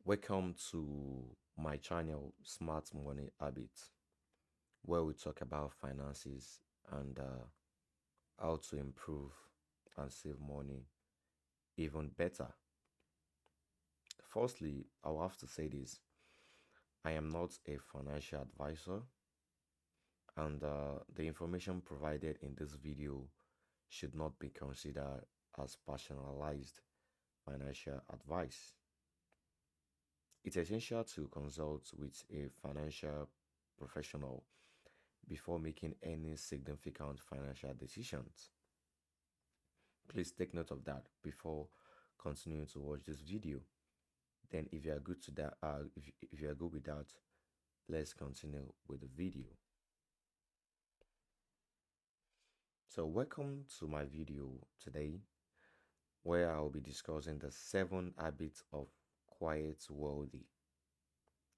Welcome to my channel, Smart Money Habits, where we talk about finances and how to improve and save money even better. Firstly, I'll have to say this: I am not a financial advisor, and the information provided in this video should not be considered as personalized financial advice. It's essential to consult with a financial professional before making any significant financial decisions. Please take note of that before continuing to watch this video. Then, if you are good to that, if you are good with that, let's continue with the video. So, welcome to my video today, where I'll be discussing the 7 habits of quiet wealthy.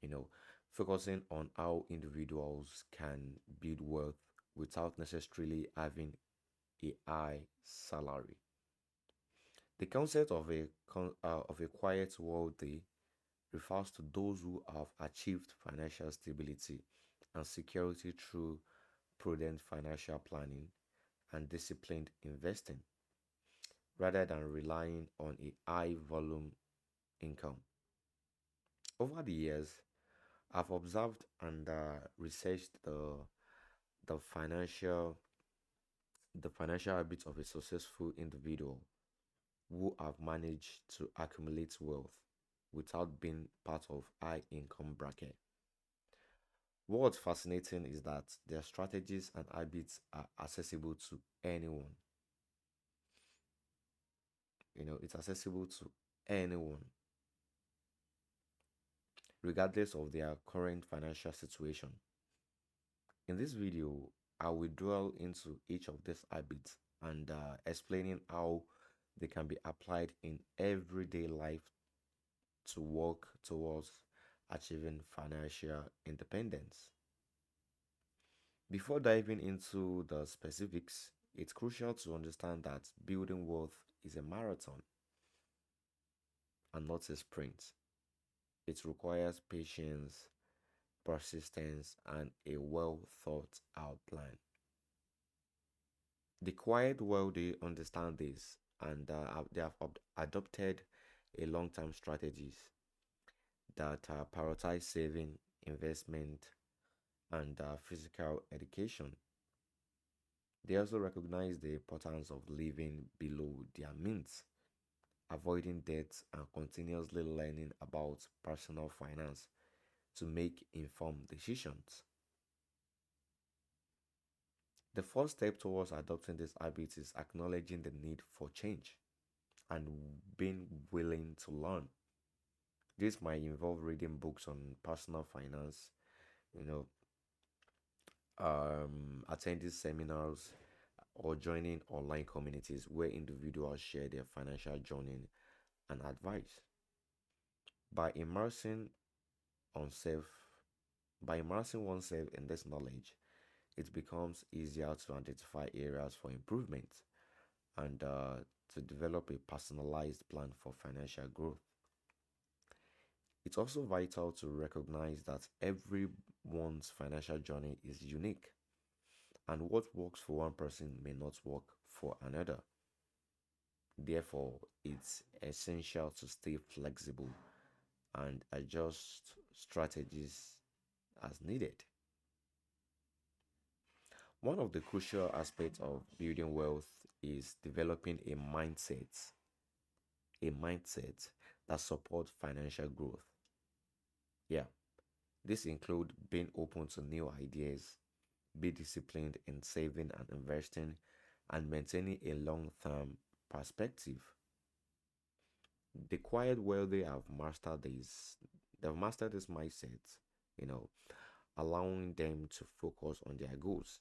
You know, focusing on how individuals can build wealth without necessarily having a high salary. The concept of a quiet wealthy refers to those who have achieved financial stability and security through prudent financial planning and disciplined investing, rather than relying on a high volume income. Over the years, I've observed and researched the financial the financial habits of a successful individual who have managed to accumulate wealth without being part of high income bracket. What's fascinating is that their strategies and habits are accessible to anyone. It's accessible to anyone, regardless of their current financial situation. In this video, I will dwell into each of these habits and explaining how they can be applied in everyday life to work towards achieving financial independence. Before diving into the specifics, it's crucial to understand that building wealth is a marathon and not a sprint. It requires patience, persistence, and a well thought out plan. The quiet wealthy understand this and they have adopted a long term strategies that prioritize saving, investment, and physical education. They also recognize the importance of living below their means, avoiding debts, and continuously learning about personal finance to make informed decisions. The first step towards adopting this habit is acknowledging the need for change and being willing to learn. This might involve reading books on personal finance, you know, attending seminars, or joining online communities where individuals share their financial journey and advice. By immersing on self by immersing oneself in this knowledge, it becomes easier to identify areas for improvement and to develop a personalized plan for financial growth. It's also vital to recognize that everyone's financial journey is unique, and what works for one person may not work for another. Therefore, it's essential to stay flexible and adjust strategies as needed. One of the crucial aspects of building wealth is developing a mindset that supports financial growth. Yeah, this includes being open to new ideas, be disciplined in saving and investing, and maintaining a long-term perspective. The quiet wealthy have mastered this. They've mastered this mindset, you know, allowing them to focus on their goals,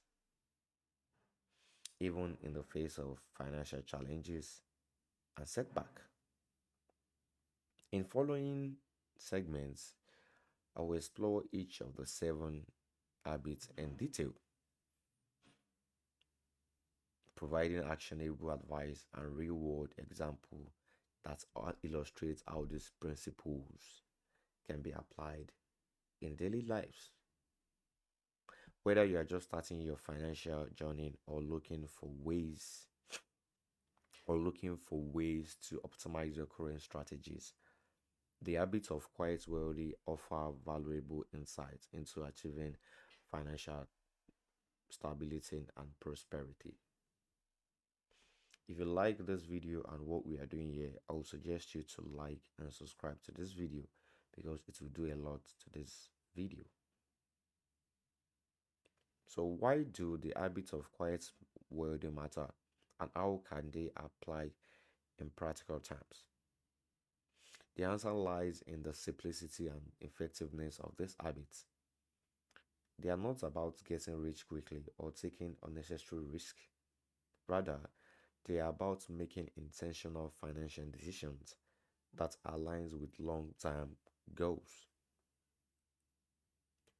even in the face of financial challenges and setback. In following segments, I will explore each of the 7 habits in detail, providing actionable advice and real world example that illustrates how these principles can be applied in daily lives. Whether you are just starting your financial journey or looking for ways to optimize your current strategies, the habits of quiet wealthy offer valuable insights into achieving financial stability and prosperity. If you like this video and what we are doing here, I would suggest you to like and subscribe to this video because it will do a lot to this video. So why do the habits of quiet wealthy matter, and how can they apply in practical terms? The answer lies in the simplicity and effectiveness of these habits. They are not about getting rich quickly or taking unnecessary risk. Rather, they are about making intentional financial decisions that aligns with long-term goals.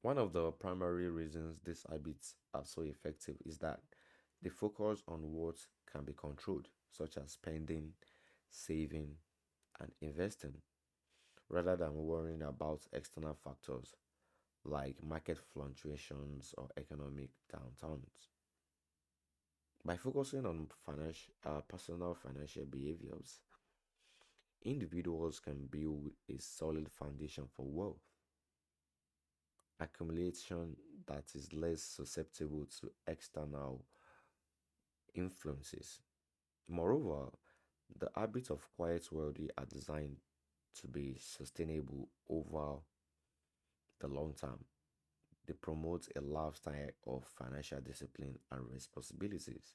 One of the primary reasons these habits are so effective is that they focus on what can be controlled, such as spending, saving, and investing, rather than worrying about external factors like market fluctuations or economic downturns. By focusing on personal financial behaviors, individuals can build a solid foundation for wealth accumulation that is less susceptible to external influences. Moreover, the habits of quiet wealthy are designed to be sustainable over the long term. They promote a lifestyle of financial discipline and responsibilities,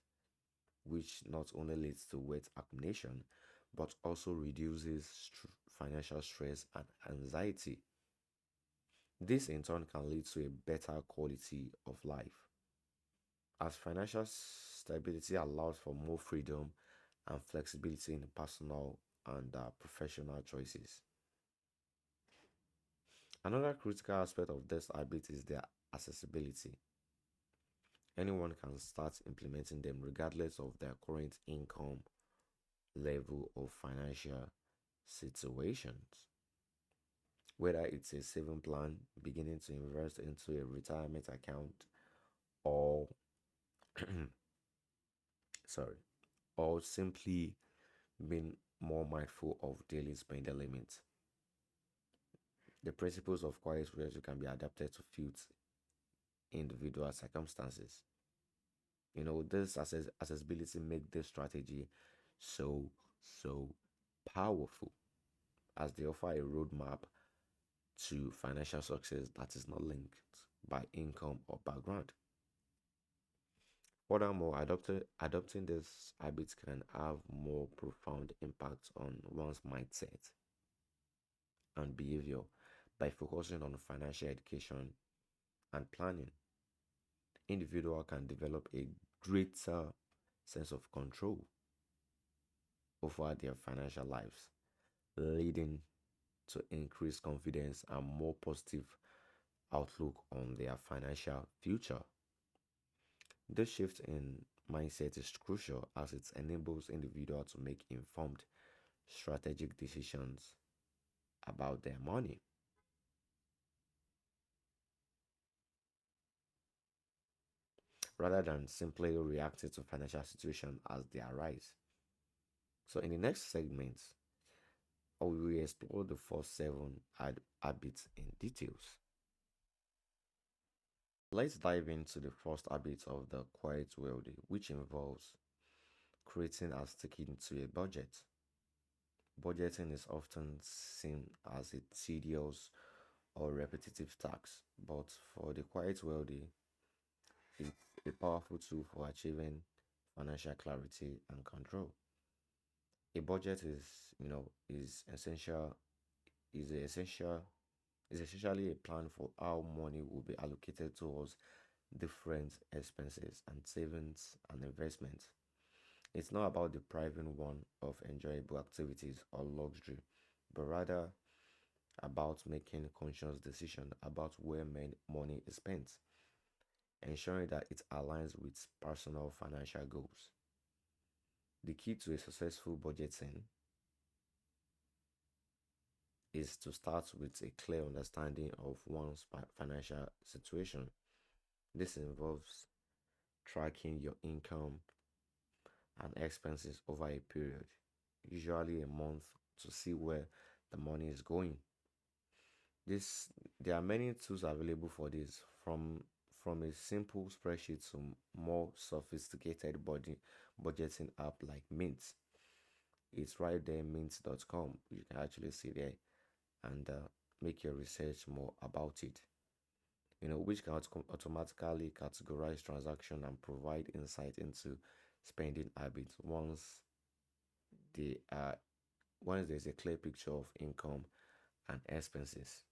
which not only leads to wealth accumulation but also reduces financial stress and anxiety. This in turn can lead to a better quality of life, as financial stability allows for more freedom and flexibility in personal and professional choices. Another critical aspect of this habit is their accessibility. Anyone can start implementing them regardless of their current income level or financial situations. Whether it's a saving plan, beginning to invest into a retirement account, or sorry, or simply being more mindful of daily spending limits. The principles of quiet wealth can be adapted to fit individual circumstances. This accessibility make this strategy so powerful, as they offer a roadmap to financial success that is not linked by income or background. Furthermore, adopting these habits can have more profound impact on one's mindset and behavior by focusing on financial education and planning. Individual can develop a greater sense of control over their financial lives, leading to increased confidence and more positive outlook on their financial future. This shift in mindset is crucial as it enables individuals to make informed strategic decisions about their money rather than simply reacting to financial situations as they arise. So in the next segment, we will explore the first seven habits in details. Let's dive into the first habit of the quiet wealthy, which involves creating and sticking to a budget. Budgeting is often seen as a tedious or repetitive task, but for the quiet wealthy, it's a powerful tool for achieving financial clarity and control. A budget is essential is essentially a plan for how money will be allocated towards different expenses and savings and investments. It's not about depriving one of enjoyable activities or luxury, but rather about making conscious decisions about where money is spent, ensuring that it aligns with personal financial goals. The key to a successful budgeting is to start with a clear understanding of one's financial situation. This involves tracking your income and expenses over a period, usually a month, to see where the money is going. This There are many tools available for this, from a simple spreadsheet to more sophisticated budgeting app like Mint. It's right there, mint.com. You can actually see there and make your research more about it. Which can automatically categorize transaction and provide insight into spending habits they are once there's a clear picture of income and expenses.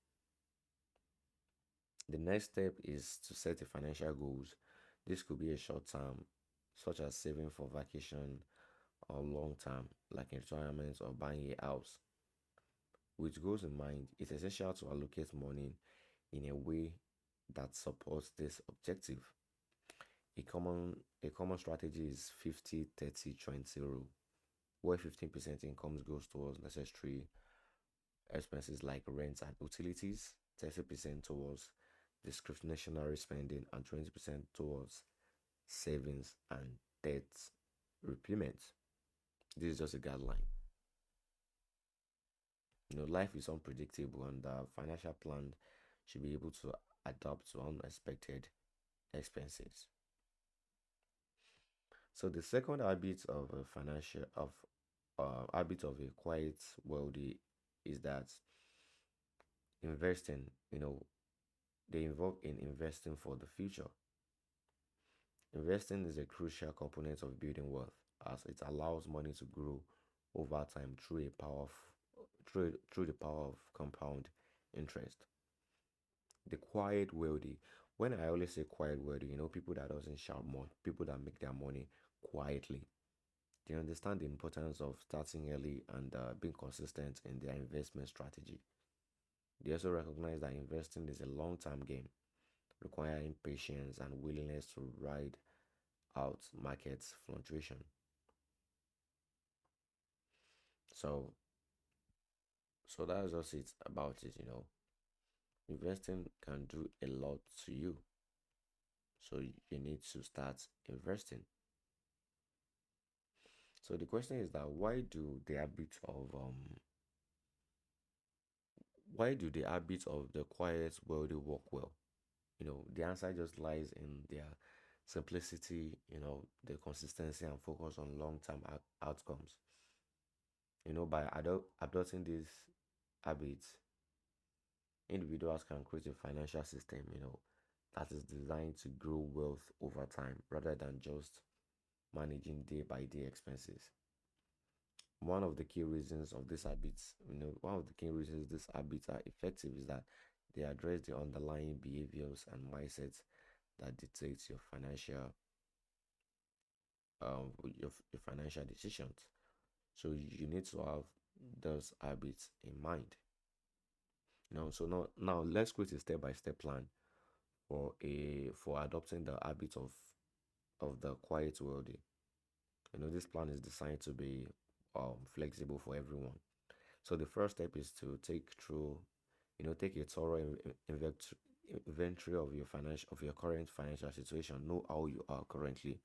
The next step is to set a financial goals. This could be a short term, such as saving for vacation, or long term, like in retirement or buying a house. With goals in mind, it's essential to allocate money in a way that supports this objective. A common strategy is 50/30/20 rule, where 15% income goes towards necessary expenses like rent and utilities, 30% towards discretionary spending, and 20% towards savings and debt repayment. This is just a guideline. Life is unpredictable, and the financial plan should be able to adapt to unexpected expenses. So the second habit of a quiet wealthy is that investing. They involve in investing for the future. Investing is a crucial component of building wealth, as it allows money to grow over time through the power of compound interest. The quiet wealthy. When I always say quiet wealthy, people that doesn't shout more, people that make their money quietly. They understand the importance of starting early and being consistent in their investment strategy. They also recognize that investing is a long-term game, requiring patience and willingness to ride out market fluctuation. So, so that's just it about it. Investing can do a lot to you, so you need to start investing. So the question is that why do the habits of the quiet wealthy work well? The answer just lies in their simplicity, the consistency and focus on long-term outcomes. By adopting these habits, individuals can create a financial system, that is designed to grow wealth over time rather than just managing day by day expenses. One of the key reasons these habits are effective is that they address the underlying behaviors and mindsets that dictate your financial decisions. So you need to have those habits in mind. So now let's create a step-by-step plan for adopting the habit of the quiet wealthy. This plan is designed to be flexible for everyone. So the first step is to take a thorough inventory of your current financial situation. Know how you are currently.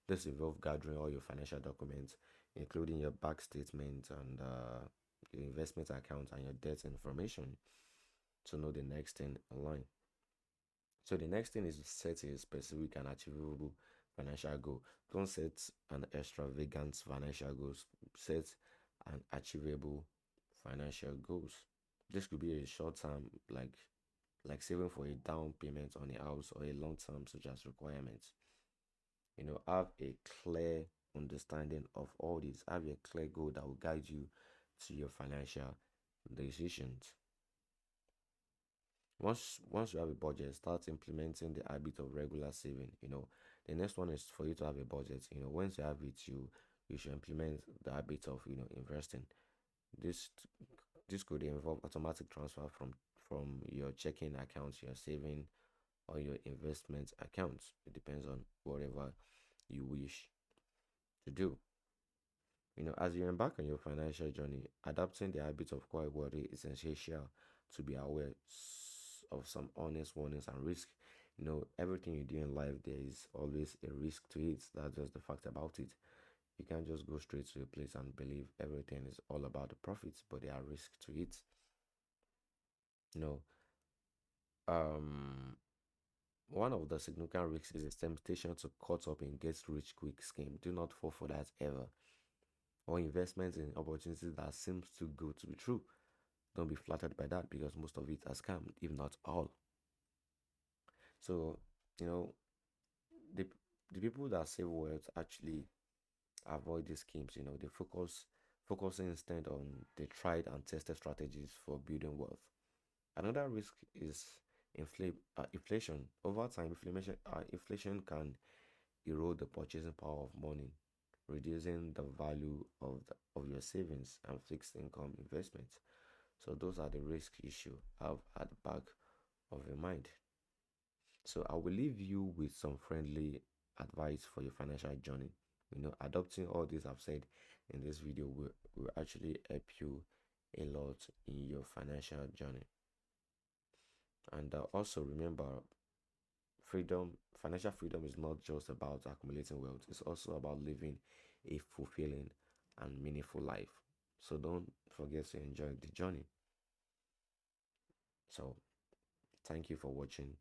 This involves gathering all your financial documents, including your bank statement and your investment account and your debt information, to know the next thing online. So the next thing is to set a specific and achievable financial goal. Don't set an extravagant financial goals. Set an achievable financial goals. This could be a short term, like saving for a down payment on a house, or a long term, such as requirements. Have a clear understanding of all this. Have a clear goal that will guide you to your financial decisions. Once you have a budget, start implementing the habit of regular saving. The next one is for you to have a budget. Once you have it, you should implement the habit of investing. This this could involve automatic transfer from your checking accounts, your saving, or your investment accounts. It depends on whatever you wish to do. As you embark on your financial journey, adopting the habit of quiet worry is essential to be aware of some honest warnings and risk. Everything you do in life, there is always a risk to it. That's just the fact about it. You can't just go straight to a place and believe everything is all about the profits, but there are risks to it. You know, um, One of the significant risks is the temptation to caught up in get rich quick scheme. Do not fall for that ever. Or investments in opportunities that seems too good to be true. Don't be flattered by that because most of it are scam, if not all. So, you know, the the people that save wealth actually avoid these schemes. They focusing instead on the tried and tested strategies for building wealth. Another risk is inflation. Over time, inflation can erode the purchasing power of money, reducing the value of your savings and fixed income investments. So those are the risk issue have at the back of your mind. So I will leave you with some friendly advice for your financial journey. Adopting all this I've said in this video will actually help you a lot in your financial journey. And also remember, financial freedom is not just about accumulating wealth, it's also about living a fulfilling and meaningful life. So don't forget to enjoy the journey. So thank you for watching.